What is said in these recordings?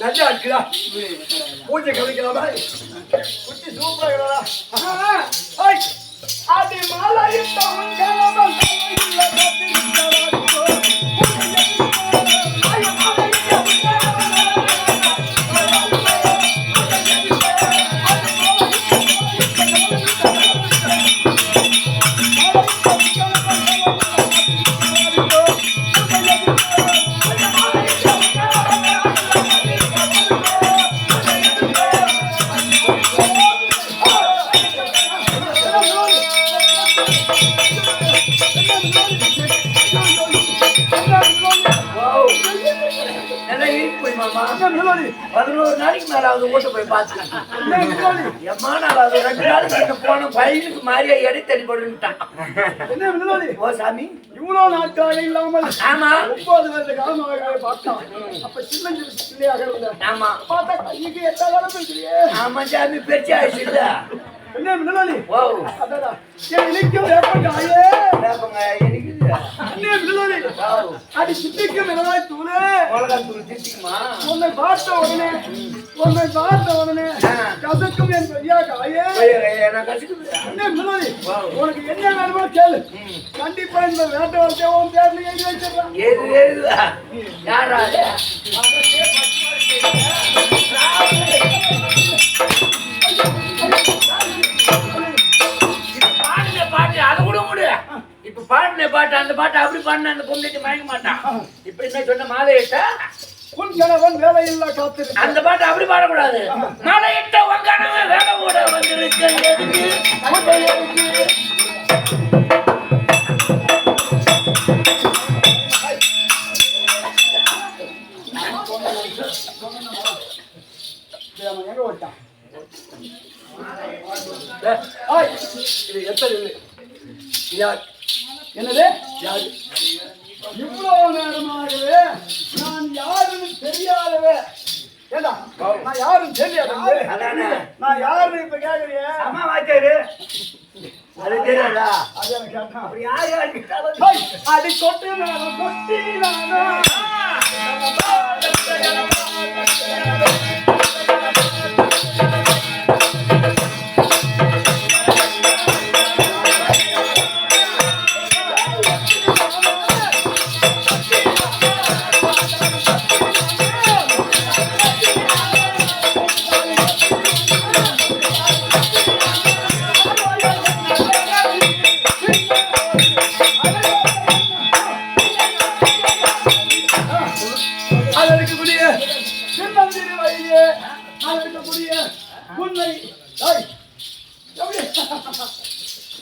நல்லா இருக்குதா? பூஜை கவனிக்கலாமா? குட்டி சூப்பரா அது மாலையில் ஓட்டு போய் பார்த்துட்டு எம்மா நான் அது 2 நாளைக்கு போன பையனுக்கு மாதிரியா எடை போட்டுட்டான். ஓ சாமி இவ்வளவு நாட்கள் இல்லாமல் ஆமா 9 வருஷ காலமாக பார்த்தான். அப்ப சின்ன பிள்ளையாக ஆமா பார்த்தா கைக்கு 8 காலம் ஆமா சாமி பெருசா ஆயிடுச்சு இல்ல என்ன மின்னலாளி ஓ அதடா எனக்கு வேப்பங்காயே எனக்கு என்ன மின்னலாளி அடி சித்திக்கு மின்னலாளி தூளே மிளகாய் தூள் சித்திக்குமா உன்னை பார்த்த உடனே கசக்கும் என் பெரியா காயே நான் கசக்குது என்ன மின்னலாளி உனக்கு என்ன வேணுமோ கேளு கண்டிப்பா இந்த வேட்டை வரதே உன் பேர்ல எழுதி வச்சிடலாம் ஏது யாரா பாட்டு அது கூட இப்ப பாடின பாட்டு அந்த பாட்டு அப்படி பாடின அந்த பொண்ணுக்கு மயங்க மாட்டான். இப்ப என்ன சொன்ன மாலையிட்ட உன் கணவன் வேலையில்லா காத்து அந்த பாட்டு அப்படி பாடக்கூடாது. மாலையிட்ட உன் கணவன் வேலை கூட வந்துருக்கு எங்க ஓட்டான் என்னது இவ்வளவு நேரமாகவே நான் யாருன்னு தெரியாதவே ஏண்டா நான் யாரும் தெரியாது நான் யாருன்னு இப்ப கேக்குறிய அம்மா வாச்சாரு அது தெரியாதா அது எனக்கு கேட்டா அப்படி யாரு அடி கொட்டி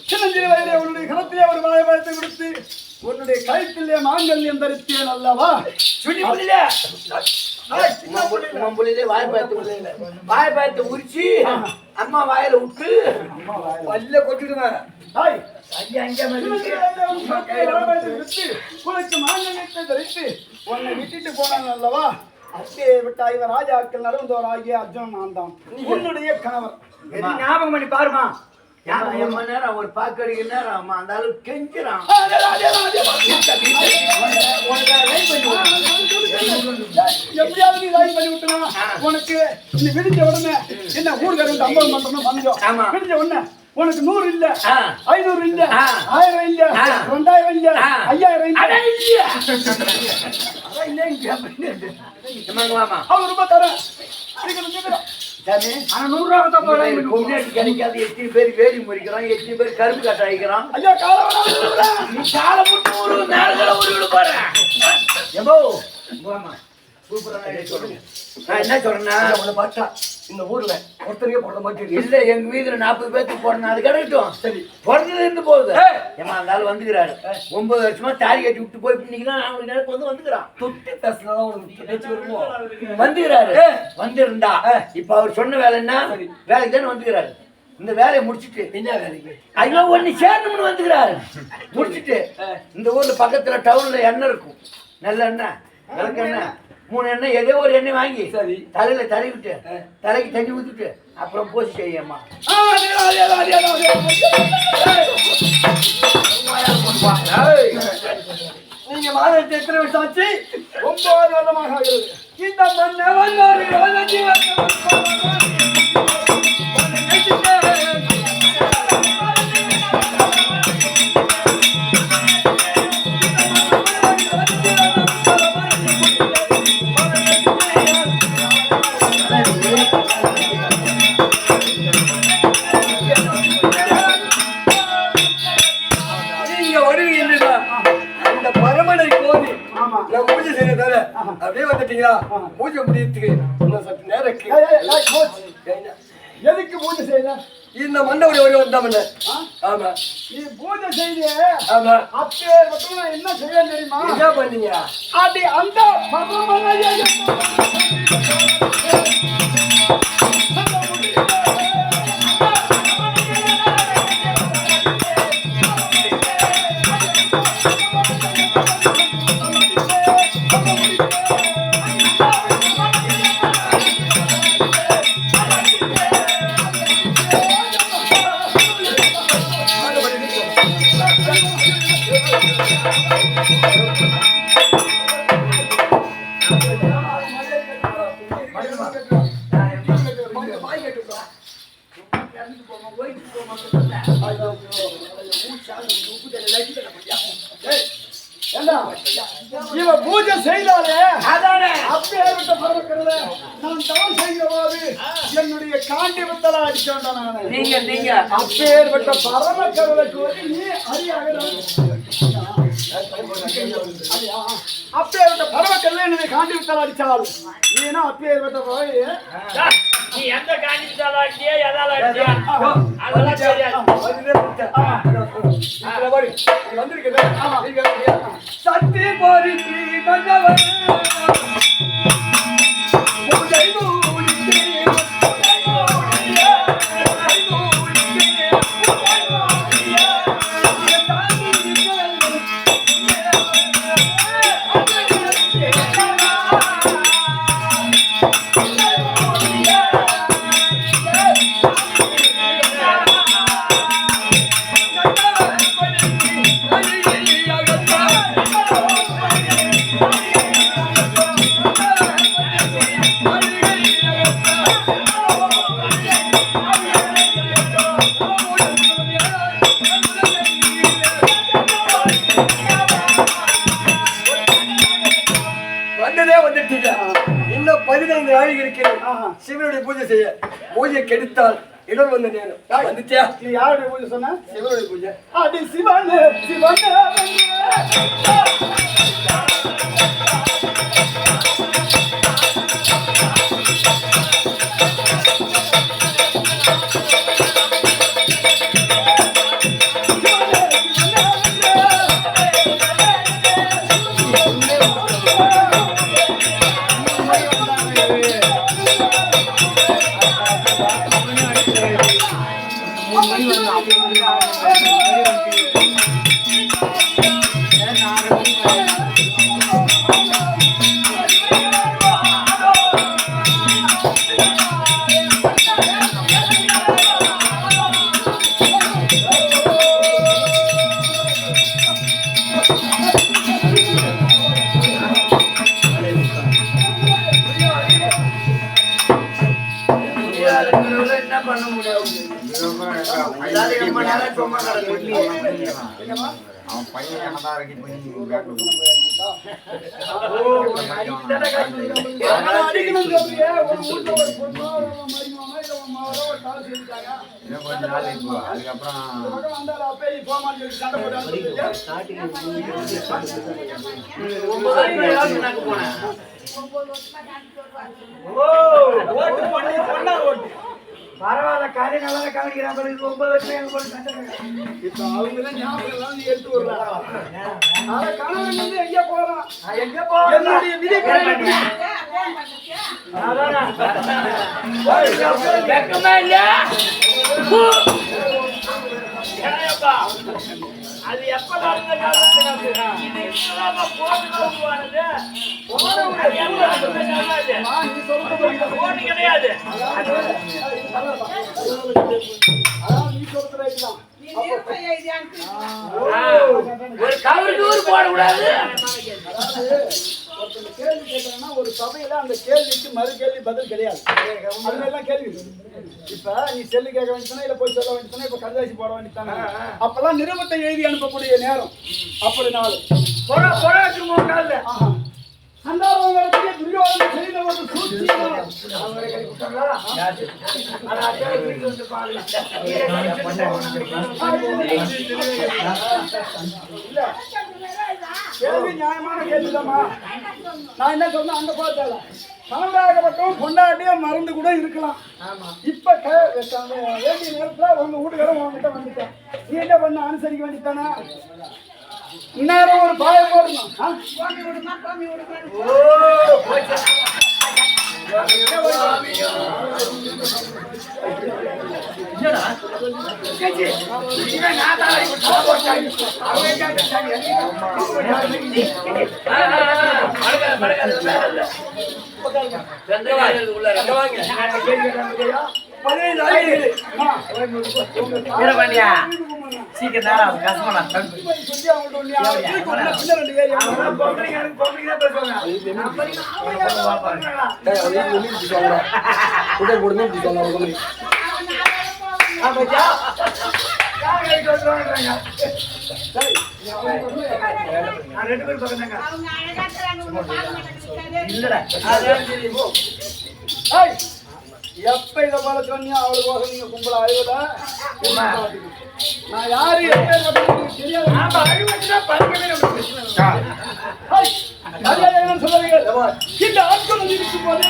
சின்னஞ்சிறு வயதிலே உன்னுடைய கரத்திலே ஒரு வாழைப்பழத்தை கொடுத்து உன்னுடைய கழுத்திலே மாங்கல்யம் தரித்தேன் அல்லவா வாழைப்பழத்தை உரிச்சு அம்மா வாயில விட்டு பல்ல கொட்டிடுவேன் உனக்கு மாங்கல்யத்தை தரித்து உன்னை விட்டுட்டு போனாங்க அல்லவா அப்படியே விட்டா இவன் ராஜாக்கள் நடந்தோர் ஆகிய அர்ஜுனன் நான் தான் உன்னுடைய கணவர் ஞாபகம் பண்ணி பாருமா நேரம் ஒரு பாக்கடிக்க நேரம் அந்த அளவுக்கு கெஞ்சிறான் எப்படியாவது நீ லைன் பண்ணி விட்டுனா உனக்கு நீ விடிஞ்ச உடனே என்ன ஊர்காரன் 50 மட்டும் பஞ்சம் விடிஞ்ச உடனே உனக்கு 100 இல்ல 500 இல்ல 1000 இல்ல 2000 இல்ல 5000 இல்ல அவன் ரொம்ப தரேன் கிடைக்காது. எத்தனை பேர் வேலி முறிக்கிறான், எத்தனை பேர் கரும்பு கட்ட அழிக்கிறான். ஐயா நீ கால முட்டு ஒரு நேரத்துல ஒரு போறேன் நான் என்ன சொல்றேன்னா உங்களை பார்த்தா இந்த ஊர்ல ஒருத்தரையே போடுற மாதிரி இல்ல எங்க வீதுல 40 பேருக்கு போடணும் அது கிடைக்கட்டும் சரி பிறந்தது இருந்து போகுது ஏமா இருந்தாலும் வந்துக்கிறாரு 9 வருஷமா தாலி கட்டி விட்டு போய் இன்னைக்குதான் அவனுக்கு நேரத்துக்கு வந்து வந்துக்கிறான் தொட்டு பேசுனதான் ஒரு வந்துக்கிறாரு வந்துருந்தா இப்ப அவர் சொன்ன வேலை என்ன வேலைக்கு தானே வந்துக்கிறாரு இந்த வேலையை முடிச்சுட்டு என்ன வேலைக்கு ஐயோ ஒண்ணு சேரணும்னு வந்துக்கிறாரு முடிச்சுட்டு இந்த ஊர்ல பக்கத்துல டவுன்ல எண்ணெய் இருக்கும் நல்ல எண்ணெய் விளக்கு எண்ணெய் 3 எண்ணெய் ஏதோ ஒரு எண்ணெய் வாங்கி சரி தலையில தடவி விட்டு தலைக்கு தண்ணி ஊத்திட்டு அப்புறம் போசி செய்யம்மா நீங்க மாதத்தை எத்தனை வருஷம் ஆச்சு? 9 வருடமாக ஆகிறது. இந்த மன்னவன் ஒரு யோகி பூஜை செய்யறதால அப்படியே வந்துட்டீங்களா? பூஜை முடியறதுக்கு இன்னும் சற்று நேரம் எதுக்கு பூஜை செய்த? இந்த மண்டபடி ஒரு வந்தாமல்ல. ஆமா, நீ பூஜை செய்த. ஆமா, அப்பே மட்டும் நான் என்ன செய்ய தெரியுமா? என்ன பண்ணீங்க? அடி அந்த பகவானையே இவன் பூஜை செய்தாலே அதானே அப்பேற்பட்ட பரவக்கடல நான் தவம் செய்கிற போது என்னுடைய காண்டி வித்தலா அடிச்சோண்டா நானே. நீங்க அப்பேற்பட்ட பரவக்கடலுக்கு வந்து நீ அறியாக அப்பேற்பட்ட பரவக்கடல என்னுடைய காண்டி வித்தலா அடிச்சால் நீனா அப்பேற்பட்ட போய் நீ எந்த காணிச்சாலும் அடிச்சியா எதால அடிச்சியா அதெல்லாம் தெரியாது. சக்தி போரி மன்னவன் இன்னும் 15 நாளைக்கு இருக்கிறது சிவனுடைய பூஜை செய்ய. பூஜை கெடுத்தால் இடம் வந்த நேரம் வந்துச்சா? நீ யாருடைய பூஜை சொன்ன? சிவனுடைய பூஜை. அடி சிவனே சிவனே என்ன பண்ண முடியாது. அவன் பையன் என்னதான் இருக்கு கொஞ்ச நாள் இப்போ அதுக்கப்புறம் பரவாயில்ல, காலை நல்லா கவனிக்கிறாங்க. 9 வருஷம் எங்க போய் இப்ப அவங்கதான் ஞாபகம் எடுத்து வருவாங்க. எங்க போறான் எங்க போறேன் அது எப்ப நடந்த காலம் இது போட்டு கிடையாது. நீ சொல்றது ஒரு கவருக்கு போடக்கூடாது. ஒருத்தர் கேள்வி கேட்கறேன்னா ஒரு சபையில அந்த கேள்விக்கு மறு கேள்வி பதில் கிடையாது. அது மாதிரிலாம் கேள்வி இருக்கு. இப்ப நீ செல்லு கேட்க வேண்டியதானே, இல்ல போய் சொல்ல வேண்டியதானே, இப்ப கடிதாசி போட வேண்டியதானே, அப்பெல்லாம் நிருபத்தை எழுதி அனுப்பக்கூடிய நேரம். அப்படி நாள் சந்தாபவரத்துக்கு துரியோதனன் செய்த ஒரு சூழ்ச்சியினால் கேள்வி நியாயமான கேள்விதாம்மா. நான் என்ன சொன்னேன், அந்த பார்த்தால கணவராகப்பட்டவன் பொண்டாட்டியே மறந்து கூட இருக்கலாம். இப்ப வேண்டிய நேரத்துல உங்க வீட்டுக்காரன் உங்ககிட்ட வந்துட்டேன், நீ என்ன பண்ண அனுசரிக்க வேண்டியதானே. இந்நேரம் ஒரு பாயம் போடணும். சீக்கிரம் நேரம் கஷ்டமா எப்ப இதை போல சொன்னியா அவளுக்கு நீங்க கும்பல அழுவதா? நான் யாரு தெரியாது. சொல்லுவீங்க இந்த ஆட்கள் இருக்கும் போது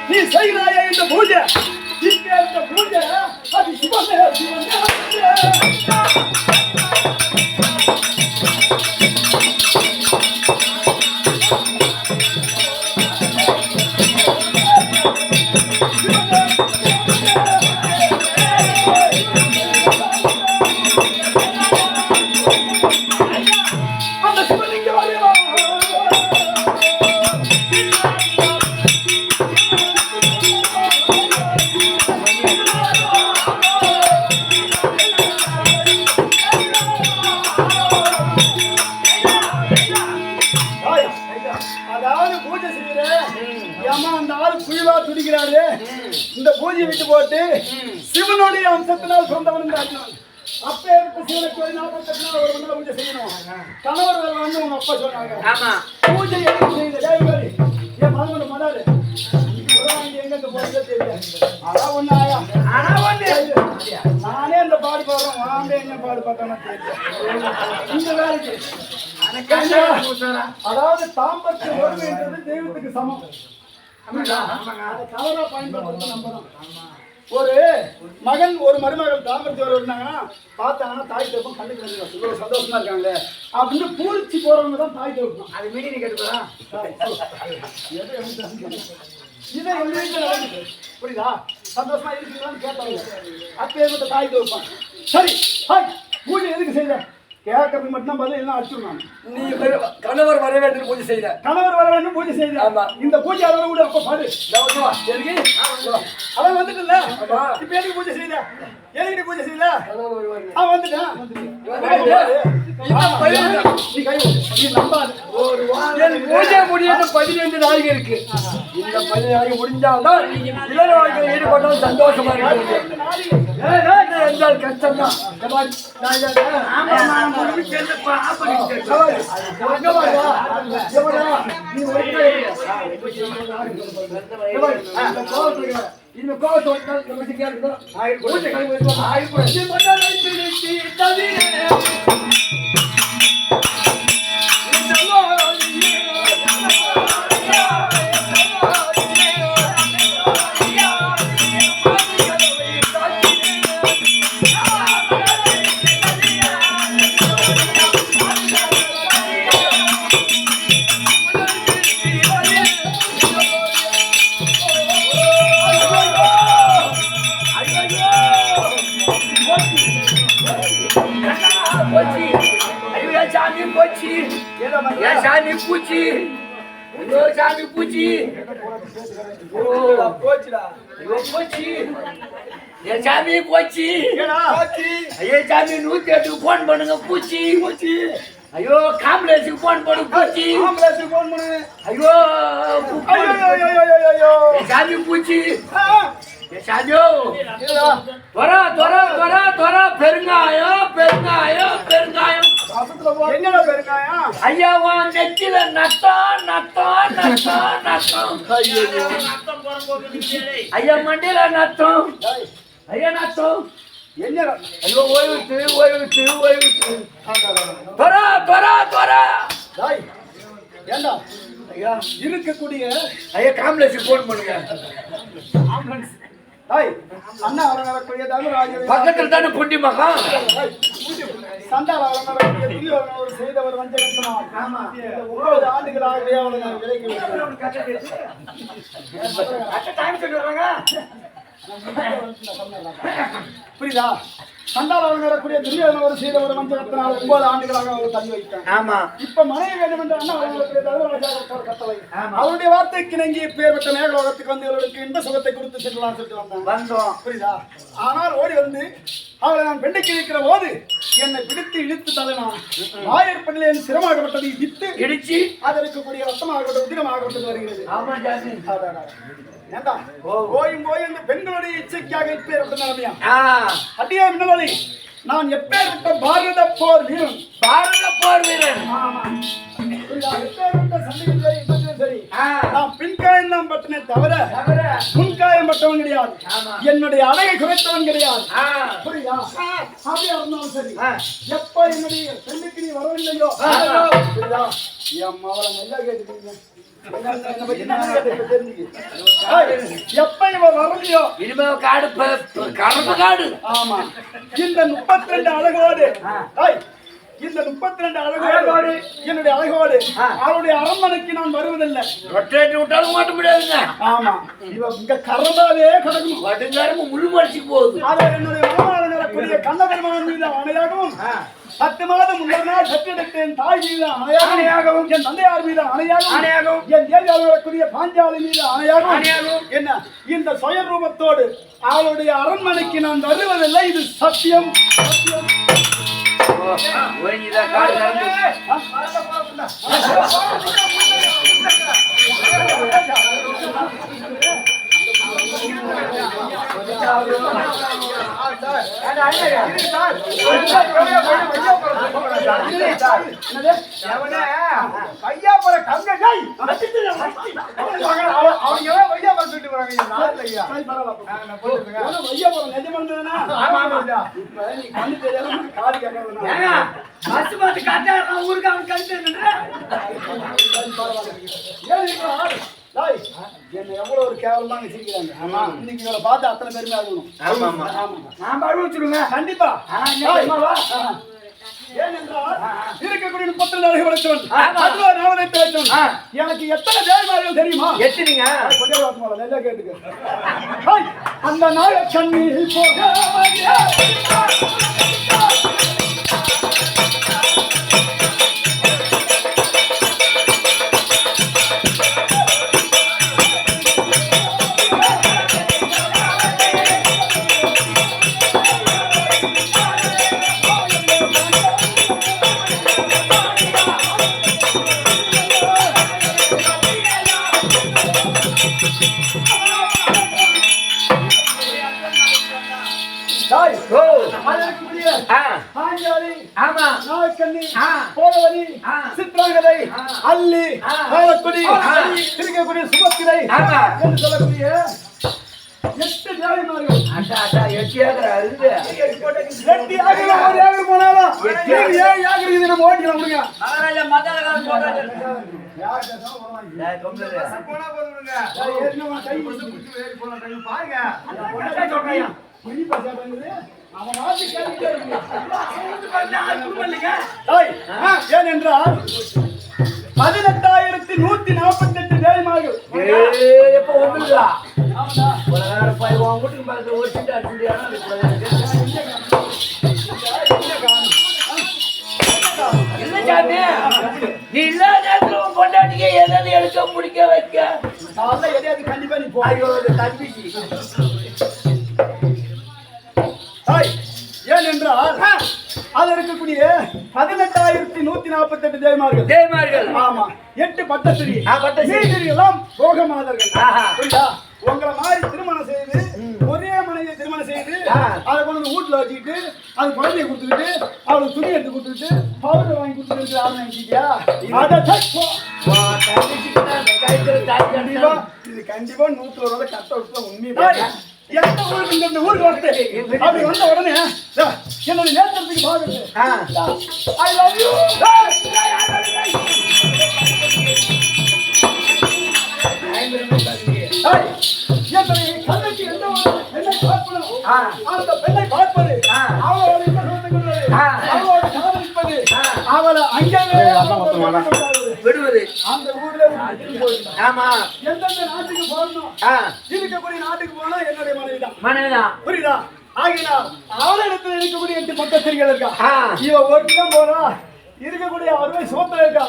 நீ செய்கிறாயா இந்த பூஜை? இந்த பூஜை அது சிவனே இந்த பூஜை விட்டு போட்டு சிவனுடைய அம்சத்தினால் சொந்தவன் அப்பே சிவனை கோயில் 48 நாள் ஒரு மணி பூஜை செய்யணும். கணவர் வந்து உங்க அப்பா சொன்னாங்க பூஜை எப்படி செய்யுது என் மகனோட மடாரு எங்க போறதே தெரியல. அதான் ஒண்ணு ஆயா நானே இந்த பாடு பாடுறேன், வாங்க என்ன பாடு பார்த்தோம்னா தெரியல இந்த வேலைக்கு. அதாவது தாம்பத்திய ஒருமைன்றது தெய்வத்துக்கு சமம். தவறா பயன்படுத்த நம்பணும். ஒரு மகன் ஒரு மருமகள் தாம்பரத்தோடு இருந்தாங்கன்னா பார்த்தாங்கன்னா தாய் தோப்பம் கண்டுக்கிறாங்க, இவ்வளவு சந்தோஷமா இருக்காங்களே அப்படின்னு பூரிச்சு போறவங்க தான் தாய் தோப்பம். அது மீறி நீ கேட்டுப்பா இதை எங்க வீட்டுல நடக்குது புரியுதா? சந்தோஷமா இருக்கீங்களான்னு கேட்டாங்க அப்ப தாய் தோப்பான். சரி பூஜை எதுக்கு செய்த கேட்கறது மட்டும் பதில் எல்லாம் அடிச்சுடுவாங்க. நீ கணவர் வர வேண்டும் பூஜை செய்யல, கணவர் வர வேண்டும் பூஜை செய்யல. ஆமா இந்த பூஜை அளவு கூட அப்ப பாடு அவன் வந்துட்டுல இப்ப எதுக்கு பூஜை செய்யல? எதுக்கு பூஜை செய்யல? அவன் வந்துட்டான். பூஜை முடியாது 15 நாளைக்கு இருக்கு. இந்த 15 நாளைக்கு முடிஞ்சால்தான் இளர வாழ்க்கையில் ஈடுபட்டால் சந்தோஷமா இருக்கு. என்றால் கஷ்டம் தான். இந்த கோபத்தை போச்சு போச்சு ஏதோ மாதிரி என் சாமி பூச்சி ஐயோ சாமி பூச்சி போச்சுடா. ஐயோ போச்சு என் சாமி போச்சு ஏடா? ஐயோ சாமி 108 போன் பண்ணுங்க பூச்சி பூச்சி ஐயோ காம்ப்ளெக்ஸுக்கு போன் பண்ணு பூச்சி ஆம்புலன்ஸுக்கு ஃபோன் பண்ணு. ஐயோ ஐயோ. என் சாமி பூச்சி ஆ, என் சாமியோ ஏடா? தொர பெருங்காயம் என்னடா பெருங்காயம்? ஐயா உன் நெத்தில நத்தம் ரத்தம் போறம்போது நிக்கிறே. ஐயா மண்டியில நத்தம் ஐயா நத்தம் என்னடா? ஐயோ ஓய்வுட்டு தொர டேய், ஏண்டா? ஐயா இருக்கக்கூடிய ஐயா காம்ப்ளெக்ஸுக்கு போன் பண்ணுங்க ஆம்புலன்ஸ். டேய், அண்ணா வரக்கூடிய தமிழ்ராஜர் பக்கத்துல தானே புண்டி மகம் சண்டால வரக்கூடிய துரியோதனன் செய்தவர் வஞ்சகத்தினால். ஆமா. 9 ஆண்டுகளாகவே அவனை நான் விலைக்கு வைக்கிறேன். புரியுதா? சண்டால வரக்கூடிய துரியோதனன் செய்தவர் வஞ்சகத்தினால் 9 ஆண்டுகளாக அவரை தள்ளி வைத்தான். ஆமா இப்ப மனைவி வேண்டும் என்று அண்ணா வரக்கூடிய தமிழ்ராஜர் கட்டளை. அவருடைய வார்த்தைக்கு இணங்கி பேர்பட்ட மேகலோகத்துக்கு வந்து இவர்களுக்கு இந்த சுகத்தை கொடுத்து செல்லலாம் சொல்லிட்டு வந்தான். வந்தோம் புரியுதா? ஆனால் ஓடி வந்து அவளை நான் பெண்ணுக்கு இருக்கிற போது என்னை பிடித்து இழுத்து தள்ளினான். ஆயர்பண்ணில் என் சிரமாகப்பட்டது இடித்து இடிச்சு அது இருக்கக்கூடிய ரத்தமாகப்பட்ட உதிரமாகப்பட்டது வருகிறது. ஆமா ஜாமி ஏண்டா போயும் இந்த பெண்களுடைய இச்சைக்காக இப்பேற்பட்ட நிலைமையா? ஆ அடியே மின்னலி, நான் எப்பேற்பட்ட பாரத போர் வீரன். பாரத போர் வீரன் புரியுதா? எப்பேற்பட்ட சண்டையும் சரி யுத்தத்திலும் சரி ஆ நான் பின்காயம் தான் பட்டனே தவிர தவிர முன்காயம் பட்டவன் கிடையாது. ஆமா. என்னுடைய அழகை குறைத்தவன் கிடையாது. ஆ புரியுதா? அப்படியா இருந்தாலும் சரி ஆ. எப்ப என்னுடைய பெண்ணுக்கு நீ வரவில்லையோ புரியுதா? என் மவளை நல்லா கேட்டுக்கீங்க. என்னை பத்தி நல்லா கேட்டுக்க தெரிஞ்சுக்க. எப்ப இவன் வரலையோ இனிமே காடு கரும்பு காடு ஆமா இந்த 32 அழகோடு ஏய், இந்த 32 அழகோடு என்னுடைய அழகோடு அவருடைய அரண்மனைக்கு நான் வருவதில்லை. ரொட்டேட் விட்டாலும் மாட்ட முடியாதுங்க ஆமா இவ இங்க கரண்டாவே கிடக்கணும். வடுங்காரமும் முள்ளு மடிச்சு போகுது அதை என்னுடைய மனமால நடக்கூடிய கண்ணபெருமான் மீது ஆணையாகவும் 10 மாதம் முன்னர் நாள் பெற்றெடுத்தேன் தாய் மீது ஆணையாகவும் என் தந்தையார் மீது ஆணையாகவும் என் தேவியால் வரக்கூடிய பாஞ்சாலி மீது ஆணையாகவும் என்ன இந்த சுய ரூபத்தோடு அவளுடைய அரண்மனைக்கு நான் வருவதில்லை. இது சத்தியம். ஓய்னிதான் காடு கறந்து பஸ் பார்த்து காட்டா ஊருக்கு அவன் கழிச்சு என்ன எவ்வளவு ஒரு கேவலமா வச்சிருக்கிறாங்க. ஆமா இன்னைக்கு இவளை பார்த்து அத்தனை பேருமே அழுகணும். ஆமா ஆமா நான் அழுவிச்சிருங்க கண்டிப்பா. ஏனென்றால் இருக்கக்கூடிய 32 அழகு படைத்தவன், 16 நாவலத்தை வைத்தவன். எனக்கு எத்தனை தேவமார்கள் தெரியுமா? எத்தனைங்க கொஞ்சம் வாசமா நல்லா கேட்டுக்க. அந்த நாய கண்ணில் போக ஆமா நாயக்கண்ணி போலவரி சித்ராங்கதை அல்லி காலக்குடி இருக்கக்கூடிய சுபத்திரை என்று சொல்லக்கூடிய 8 தேவிமார்கள். 8 ஏக்கர் அருந்து 8 ஏக்கர் ஒரு ஏக்கர் போனாலும் 7 ஏக்கர் இது நம்ம ஓட்டிக்கலாம் முடியுங்க. மகாராஜா மதாலகாரன் சொல்றாரு. போனா போதுங்க. ஏற்கனவே கை பிடிச்சு ஏறி போன டைம் பாருங்க. மணி பசாதங்குது அவன் ஆட்சி கேட்டுட்டே இருக்கு. ஏனென்றால் 18,148 தேவிமார்கள். எப்ப ஒண்ணுங்களா உலகார போய் உன் வீட்டுக்கு பக்கத்துல ஒரு சீட்டு அடிச்சுட்டியானா இல்லை சாமி காலைல எதையாவது கண்டிப்பா நீ போ. ஐயோ இது தம்பிக்கு ஏனென்றால் அது இருக்கக்கூடிய 18,148 தேவமார்கள். தேவமார்கள். ஆமா 8 பட்டத்திரி. பட்டத்திரி. மீதிரி எல்லாம் போகமாதர்கள். ஆஹா. புரியுதா? உங்களை மாதிரி திருமணம் செய்து ஒரே மனைவியை திருமணம் செய்து அதை கொண்டு வந்து வீட்டுல வச்சுக்கிட்டு அது குழந்தைய கொடுத்துக்கிட்டு அவளுக்கு துணி எடுத்து கொடுத்துட்டு பவுடர் வாங்கி கொடுத்துட்டு ஆரம்பிச்சிட்டியா? இது கண்டிப்பா 100 கட்ட விட்டு உண்மை. எந்த ஊருக்கு இந்த ஊருக்கு வந்து அப்படி வந்த உடனே என்னோட நேரத்துக்கு பாக்குறது ஐ லவ் யூ. கண்ணுக்கு எந்த ஒரு பெண்ணை பார்ப்பனும் அந்த பெண்ணை பார்ப்பது அவளோட அவளோட காதலிப்பது அவளை அங்கேயே விடுவது அந்த ஊர்ல. ஆமா எந்தெந்த நாட்டுக்கு போகணும் இருக்கக்கூடிய நாட்டுக்கு போனா என்னுடைய மனைவிதான். மனைவிதான். புரியுதா? ஆகினா அவளிடத்துல இருக்கக்கூடிய 8 பக்கத்திரிகள் இருக்கா. இவ ஒருத்தம் போறா இருக்கக்கூடிய அறுவை சோத்திர இருக்கா.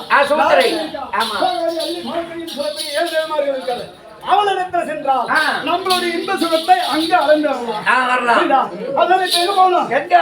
ஆமா அள்ளி மரக்கறின்னு சொல்லக்கூடிய 7 தேவமார்கள் இருக்காது. அவளிடத்துல சென்றால் நம்மளுடைய இன்ப சுகத்தை அங்க அளந்து வரலாம். புரியுதா? அதனால இப்ப எங்க போகணும்? எங்க?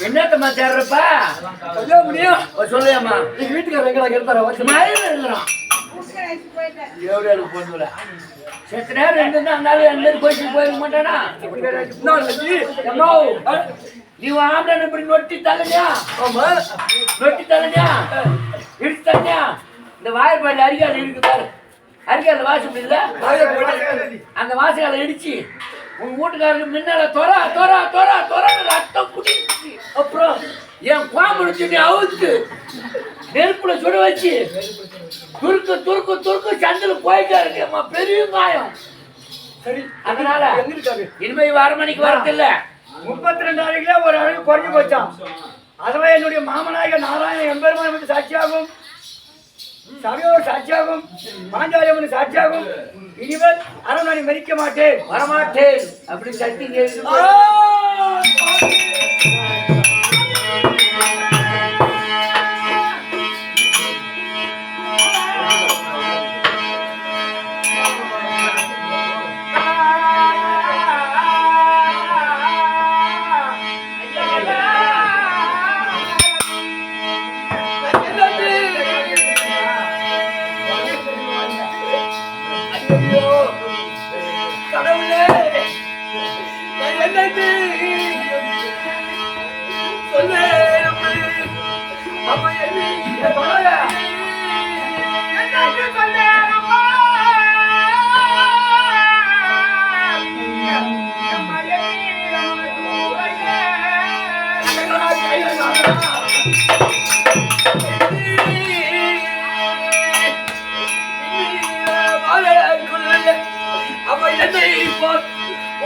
என்னத்தம்மா தேடுறப்பா? சொல்ல முடியும். சொல்லையாம்மா. நீங்க வீட்டுக்காரர் எங்கடா இருந்தாரா? மயில் இருக்கிறான். எவ்வளோ பொண்ணு செத்த நேரம் இருந்தாலும் அந்த கோயிலுக்கு போயிருக்க மாட்டானா? நீ ஆம்பளை இப்படி நொட்டி தரலையா? நொட்டி தரலையா? இடிச்சு தரலையா? இந்த வாய்ப்பாடு அரிகால் இருக்கு பாரு. அரிகால வாசம் இல்ல, அந்த வாசகால இடிச்சு உன் வீட்டுக்காரருக்கு முன்னால தொரா தொரா தொரா தொரா ரத்தம் குடிச்சு அப்புறம் என் குவாம்பு அவுத்து நெருப்புல சுட வச்சு துருக்கு துருக்கு துருக்கு சந்தில போயிட்டா இருக்கேம்மா. பெரிய காயம். சரி, அதனால எங்க இருக்காரு? இனிமே 1/2 மணிக்கு வரதில்ல. 32 நாளைக்குல ஒரு அளவு குறைஞ்சு போச்சான். அதுவே என்னுடைய மாமனாக நாராயண எம்பெருமான் வந்து சாட்சியாகும், சபையோர் சாட்சியாகும், பாஞ்சாலியம்மன் சாட்சியாகும். இனிமேல் அரண்மனை மறிக்க மாட்டேன், வரமாட்டேன் அப்படி சக்தி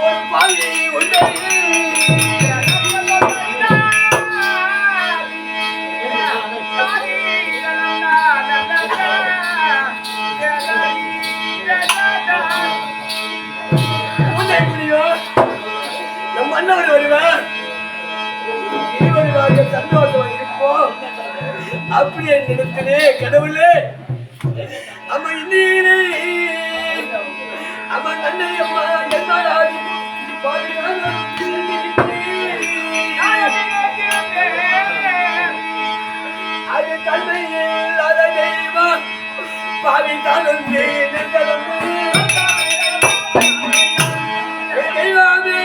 ஒரு பாவி உண்டை மன்னவர் வருவார், சந்தோஷம் இருப்போ அப்படியே நினைத்தனே கடவுளே. அம்மா இன்னீரே அம்மா நன்னை அம்மா என்னாடி அது கண்மையில் அதை தெய்வம் பாவி தானும் தெய்வமே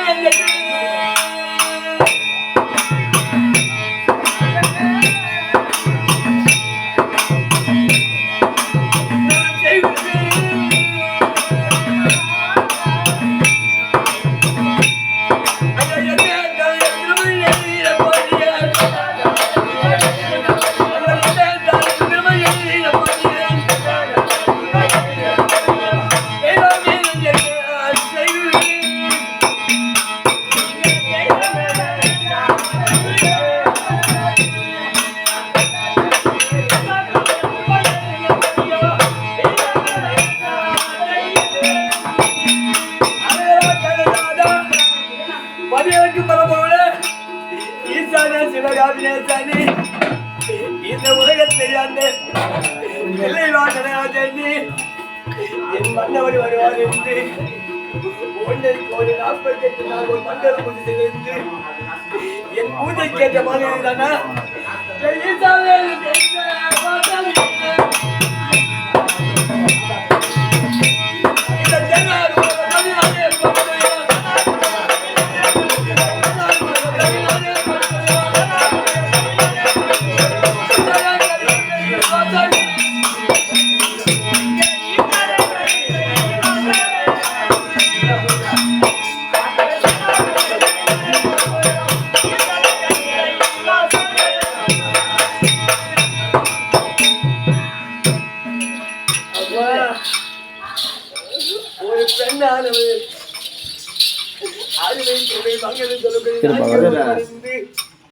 அபிநேசனி இந்த உலகத்தை அந்த நிலை வாசனை என் மன்னவடி வருவார் என்று ஒன்றிற்கு ஒரு 48 நாள் ஒரு மண்டல பூஜை செய்து என் பூஜை கேட்ட மாதிரி தானா ஒரு பெண்ணானவர் ஆளுமை மங்கலம் சொல்லக்கூடிய